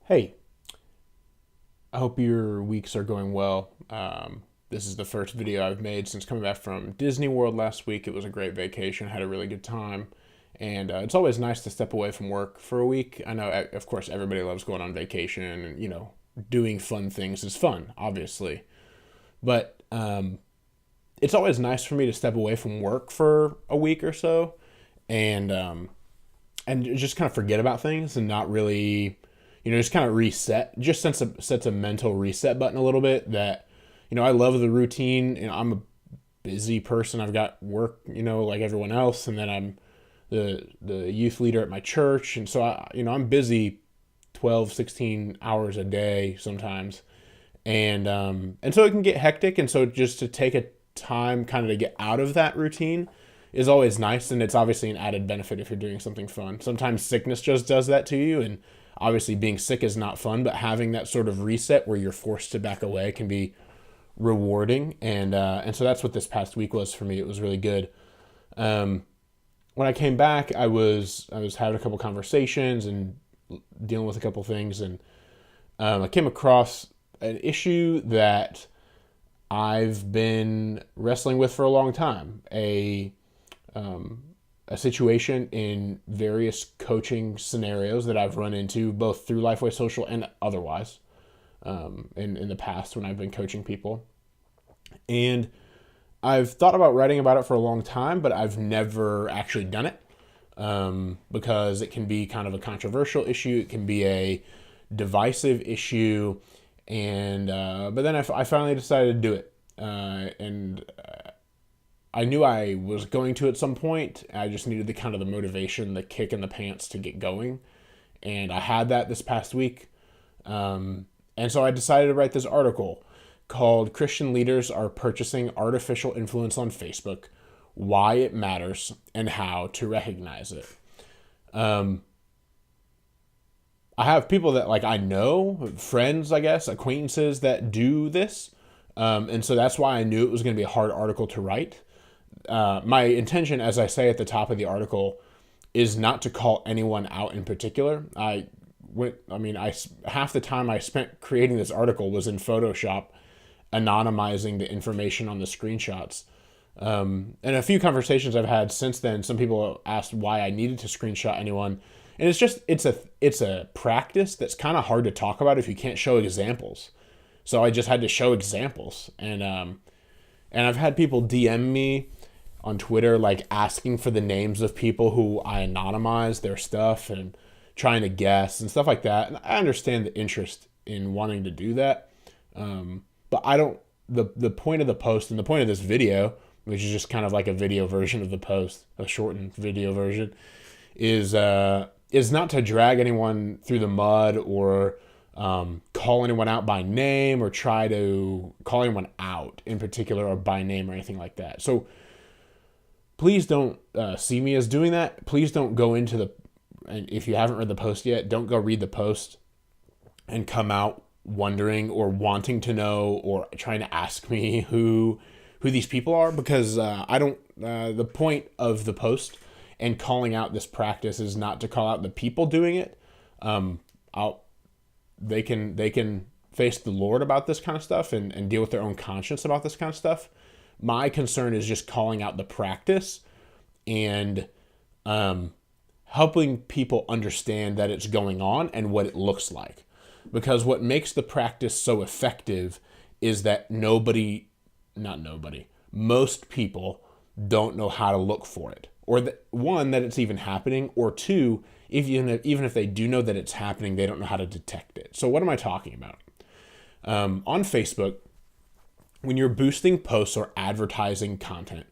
Hey, I hope your weeks are going well. This is the first video I've made since coming back from Disney World last week. It was a great vacation, had a really good time. And it's always nice to step away from work for a week. I know, of course, everybody loves going on vacation and, doing fun things is fun, obviously. But it's always nice for me to step away from work for a week or so and and just kind of forget about things and not really, just kind of reset. Just sets a mental reset button a little bit. That I love the routine. I'm a busy person. I've got work, like everyone else, and then I'm the youth leader at my church, and so I'm busy 12, 16 hours a day sometimes, and so it can get hectic. And so just to take a time kind of to get out of that routine is always nice, and it's obviously an added benefit if you're doing something fun. Sometimes sickness just does that to you, and obviously being sick is not fun, but having that sort of reset where you're forced to back away can be rewarding. And so that's what this past week was for me. It was really good. Um, when I came back, I was having a couple conversations and dealing with a couple things, and I came across an issue that I've been wrestling with for a long time. A situation in various coaching scenarios that I've run into both through Lifeway Social and otherwise, in the past when I've been coaching people. And I've thought about writing about it for a long time, but I've never actually done it, because it can be kind of a controversial issue. It can be a divisive issue. And but then I finally decided to do it. And I knew I was going to at some point. I just needed the kind of the motivation, the kick in the pants to get going. And I had that this past week. And so I decided to write this article called Christian Leaders Are Purchasing Artificial Influence on Facebook, Why It Matters, and How to Recognize It. Um, I have people that I know, friends, I guess, acquaintances that do this. And so that's why I knew it was going to be a hard article to write. My intention, as I say at the top of the article, is not to call anyone out in particular. Half the time I spent creating this article was in Photoshop, anonymizing the information on the screenshots. And a few conversations I've had since then, some people asked why I needed to screenshot anyone. And it's a practice that's kind of hard to talk about if you can't show examples. So I just had to show examples. And I've had people DM me on Twitter, asking for the names of people who I anonymize their stuff and trying to guess and stuff like that. And I understand the interest in wanting to do that. But I don't, the point of the post and the point of this video, which is just kind of like a video version of the post, a shortened video version, is not to drag anyone through the mud or call anyone out by name or try to call anyone out in particular or by name or anything like that. So please don't see me as doing that. Please don't go into and if you haven't read the post yet, don't go read the post and come out wondering or wanting to know or trying to ask me who these people are, because I don't. The point of the post and calling out this practice is not to call out the people doing it. They can face the Lord about this kind of stuff and deal with their own conscience about this kind of stuff. My concern is just calling out the practice and helping people understand that it's going on and what it looks like. Because what makes the practice so effective is that most people don't know how to look for it. Or that, one, that it's even happening, or two, even if they do know that it's happening, they don't know how to detect it. So what am I talking about? On Facebook, when you're boosting posts or advertising content,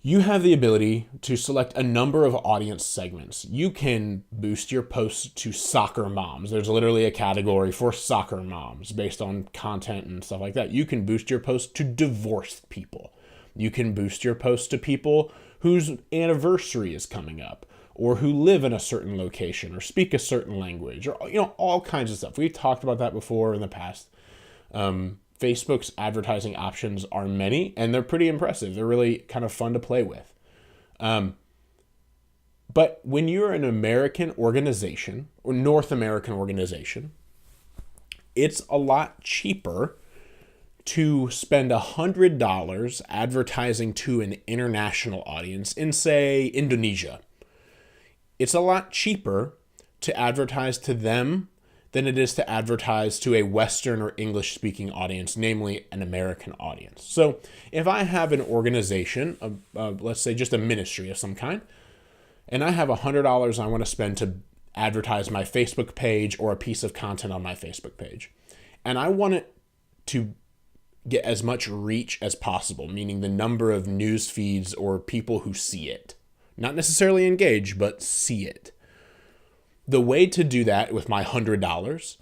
you have the ability to select a number of audience segments. You can boost your posts to soccer moms. There's literally a category for soccer moms based on content and stuff like that. You can boost your posts to divorced people. You can boost your posts to people whose anniversary is coming up, or who live in a certain location or speak a certain language, or all kinds of stuff. We've talked about that before in the past. Facebook's advertising options are many, and they're pretty impressive. They're really kind of fun to play with. But when you're an American organization or North American organization, it's a lot cheaper to spend $100 advertising to an international audience in, say, Indonesia. It's a lot cheaper to advertise to them than it is to advertise to a Western or English-speaking audience, namely an American audience. So if I have an organization, let's say just a ministry of some kind, and I have $100 I want to spend to advertise my Facebook page or a piece of content on my Facebook page, and I want it to get as much reach as possible, meaning the number of news feeds or people who see it. Not necessarily engage, but see it. The way to do that with my $100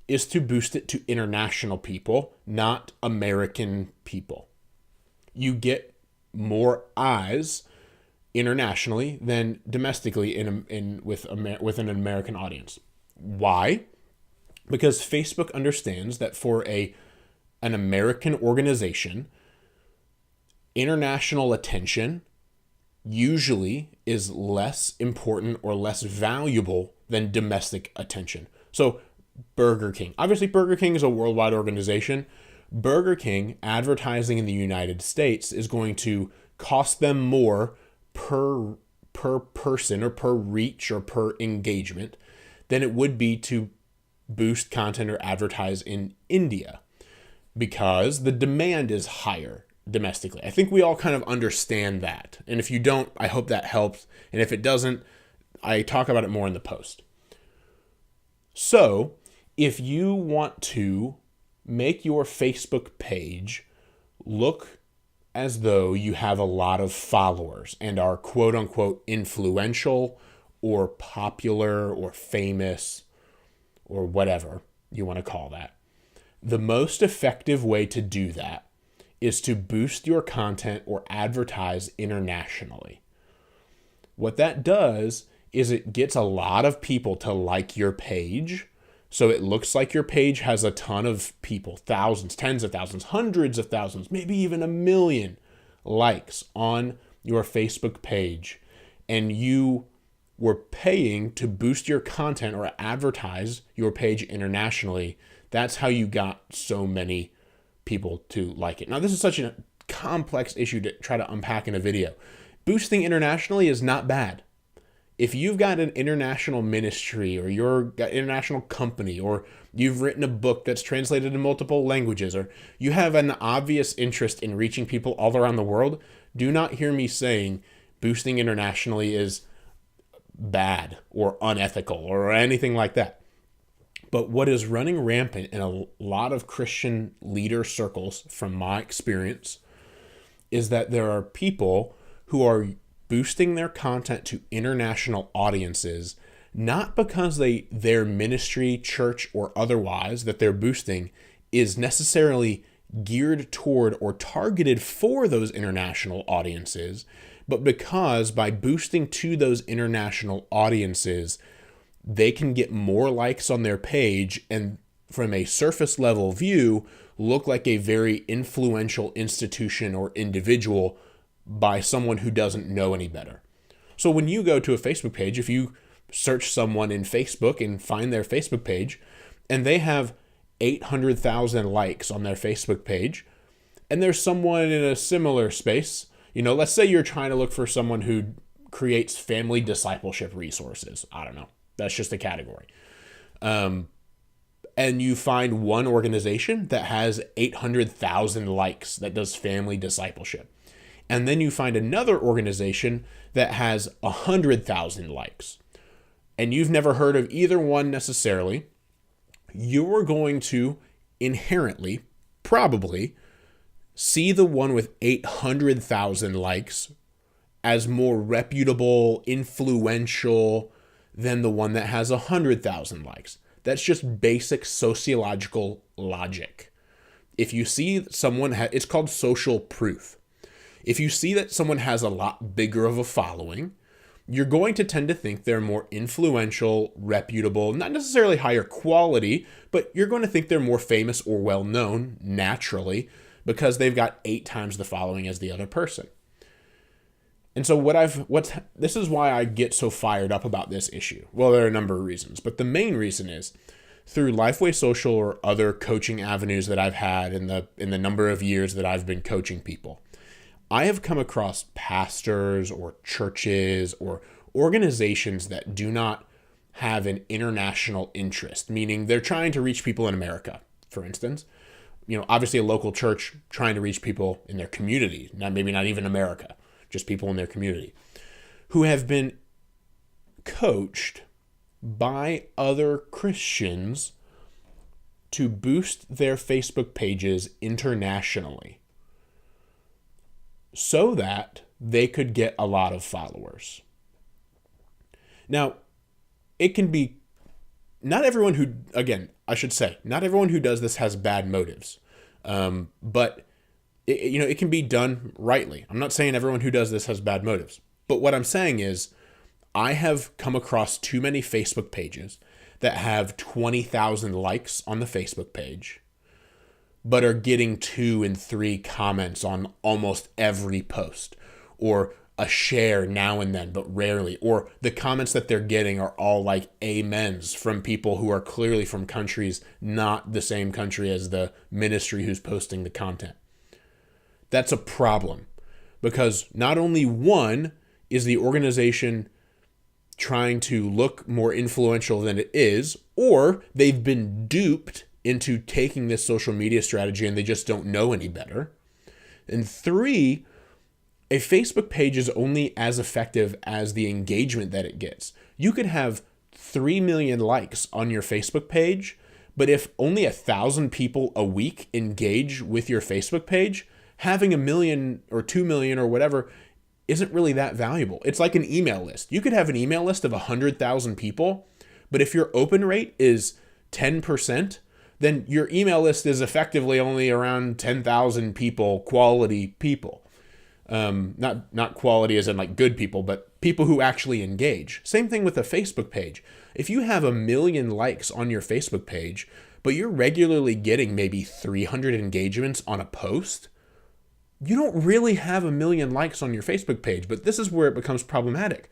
is to boost it to international people, not American people. You get more eyes internationally than domestically with an American audience. Why? Because Facebook understands that for an American organization, international attention usually is less important or less valuable than domestic attention. So Burger King. Obviously, Burger King is a worldwide organization. Burger King advertising in the United States is going to cost them more per person or per reach or per engagement than it would be to boost content or advertise in India, because the demand is higher domestically. I think we all kind of understand that. And if you don't, I hope that helps. And if it doesn't, I talk about it more in the post. So if you want to make your Facebook page look as though you have a lot of followers and are quote unquote influential or popular or famous or whatever you want to call that, the most effective way to do that is to boost your content or advertise internationally. What that does is it gets a lot of people to like your page, so it looks like your page has a ton of people, thousands, tens of thousands, hundreds of thousands, maybe even 1 million likes on your Facebook page, and you were paying to boost your content or advertise your page internationally. That's how you got so many people to like it. Now, this is such a complex issue to try to unpack in a video. Boosting internationally is not bad. If you've got an international ministry or you're got an international company, or you've written a book that's translated in multiple languages, or you have an obvious interest in reaching people all around the world, do not hear me saying boosting internationally is bad or unethical or anything like that. But what is running rampant in a lot of Christian leader circles, from my experience, is that there are people who are boosting their content to international audiences, not because their ministry, church, or otherwise that they're boosting is necessarily geared toward or targeted for those international audiences, but because by boosting to those international audiences, they can get more likes on their page and, from a surface level view, look like a very influential institution or individual by someone who doesn't know any better. So when you go to a Facebook page, if you search someone in Facebook and find their Facebook page, and they have 800,000 likes on their Facebook page, and there's someone in a similar space, let's say you're trying to look for someone who creates family discipleship resources. I don't know. That's just a category. And you find one organization that has 800,000 likes that does family discipleship. And then you find another organization that has 100,000 likes. And you've never heard of either one necessarily. You're going to inherently, probably, see the one with 800,000 likes as more reputable, influential than the one that has 100,000 likes. That's just basic sociological logic. If you see someone, it's called social proof. If you see that someone has a lot bigger of a following, you're going to tend to think they're more influential, reputable, not necessarily higher quality, but you're going to think they're more famous or well-known naturally because they've got 8 times the following as the other person. And so this is why I get so fired up about this issue. Well, there are a number of reasons, but the main reason is through Lifeway Social or other coaching avenues that I've had in the number of years that I've been coaching people, I have come across pastors or churches or organizations that do not have an international interest, meaning they're trying to reach people in America, for instance. Obviously a local church trying to reach people in their community, maybe not even America, just people in their community, who have been coached by other Christians to boost their Facebook pages internationally so that they could get a lot of followers. Now, it can be, not everyone who does this has bad motives, but it can be done rightly. I'm not saying everyone who does this has bad motives, but what I'm saying is I have come across too many Facebook pages that have 20,000 likes on the Facebook page, but are getting 2 and 3 comments on almost every post, or a share now and then, but rarely, or the comments that they're getting are all like amens from people who are clearly from countries not the same country as the ministry who's posting the content. That's a problem, because not only one is the organization trying to look more influential than it is, or they've been duped into taking this social media strategy and they just don't know any better. And 3, a Facebook page is only as effective as the engagement that it gets. You could have 3 million likes on your Facebook page, but if only 1,000 people a week engage with your Facebook page, having 1 million or 2 million or whatever isn't really that valuable. It's like an email list. You could have an email list of 100,000 people, but if your open rate is 10%, then your email list is effectively only around 10,000 people, quality people. Not quality as in like good people, but people who actually engage. Same thing with a Facebook page. If you have 1 million likes on your Facebook page, but you're regularly getting maybe 300 engagements on a post, you don't really have 1 million likes on your Facebook page. But this is where it becomes problematic.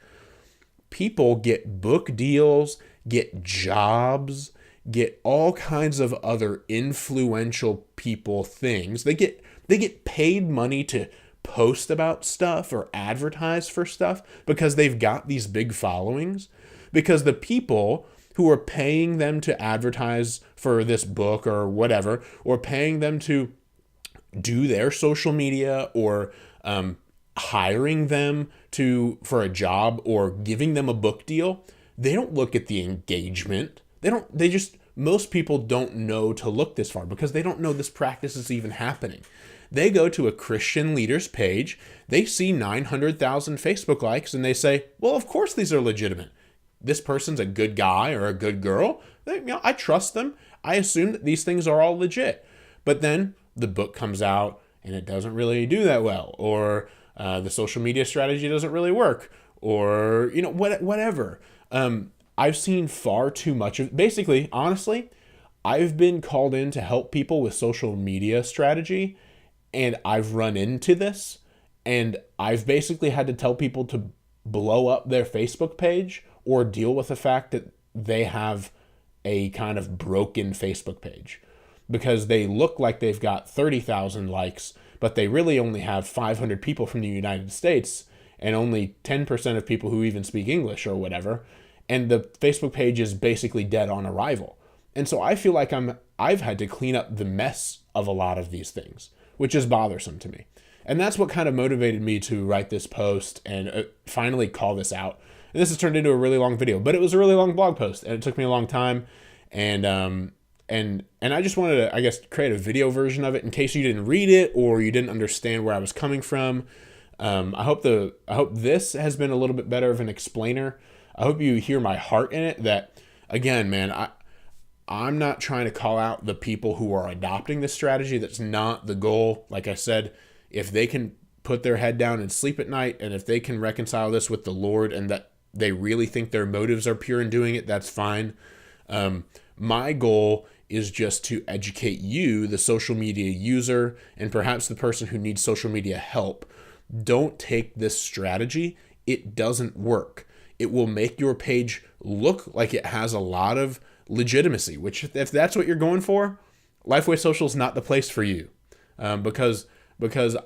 People get book deals, get jobs, get all kinds of other influential people things. They get paid money to post about stuff or advertise for stuff because they've got these big followings, because the people who are paying them to advertise for this book or whatever, or paying them to do their social media, or hiring them for a job, or giving them a book deal, they don't look at the engagement. Most people don't know to look this far because they don't know this practice is even happening. They go to a Christian leader's page, they see 900,000 Facebook likes, and they say, well, of course these are legitimate. This person's a good guy or a good girl. I trust them. I assume that these things are all legit. But then the book comes out and it doesn't really do that well, or the social media strategy doesn't really work, or whatever. I've seen far too much of, basically, honestly, I've been called in to help people with social media strategy, and I've run into this, and I've basically had to tell people to blow up their Facebook page or deal with the fact that they have a kind of broken Facebook page, because they look like they've got 30,000 likes, but they really only have 500 people from the United States and only 10% of people who even speak English or whatever. And the Facebook page is basically dead on arrival. And so I feel like I've had to clean up the mess of a lot of these things, which is bothersome to me. And that's what kind of motivated me to write this post and finally call this out. And this has turned into a really long video, but it was a really long blog post, and it took me a long time. And I just wanted to, I guess, create a video version of it in case you didn't read it or you didn't understand where I was coming from. I hope this has been a little bit better of an explainer. I hope you hear my heart in it, that, again, man, I'm not trying to call out the people who are adopting this strategy. That's not the goal. Like I said, if they can put their head down and sleep at night, and if they can reconcile this with the Lord and that they really think their motives are pure in doing it, that's fine. My goal is just to educate you, the social media user, and perhaps the person who needs social media help, don't take this strategy. It doesn't work. It will make your page look like it has a lot of legitimacy, which if that's what you're going for, Lifeway Social is not the place for you. Because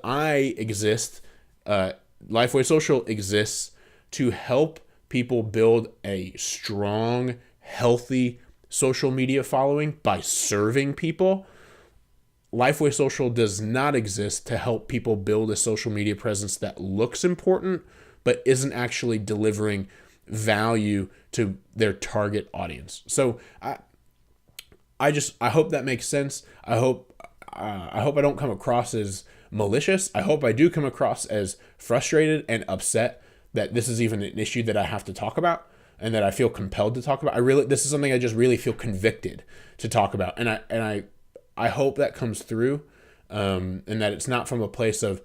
I exist, Lifeway Social exists to help people build a strong, healthy social media following by serving people. Lifeway Social does not exist to help people build a social media presence that looks important, but isn't actually delivering value to their target audience. So I hope that makes sense. I hope I don't come across as malicious. I hope I do come across as frustrated and upset that this is even an issue that I have to talk about and that I feel compelled to talk about. This is something I just really feel convicted to talk about, and I hope that comes through, and that it's not from a place of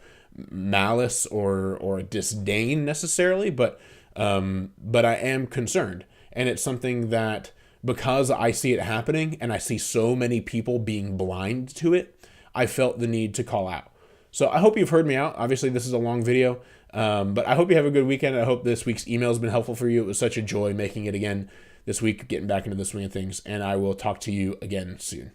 malice or disdain necessarily, but I am concerned, and it's something that, because I see it happening and I see so many people being blind to it, I felt the need to call out. So I hope you've heard me out. Obviously, this is a long video, but I hope you have a good weekend. I hope this week's email has been helpful for you. It was such a joy making it again this week, getting back into the swing of things, and I will talk to you again soon.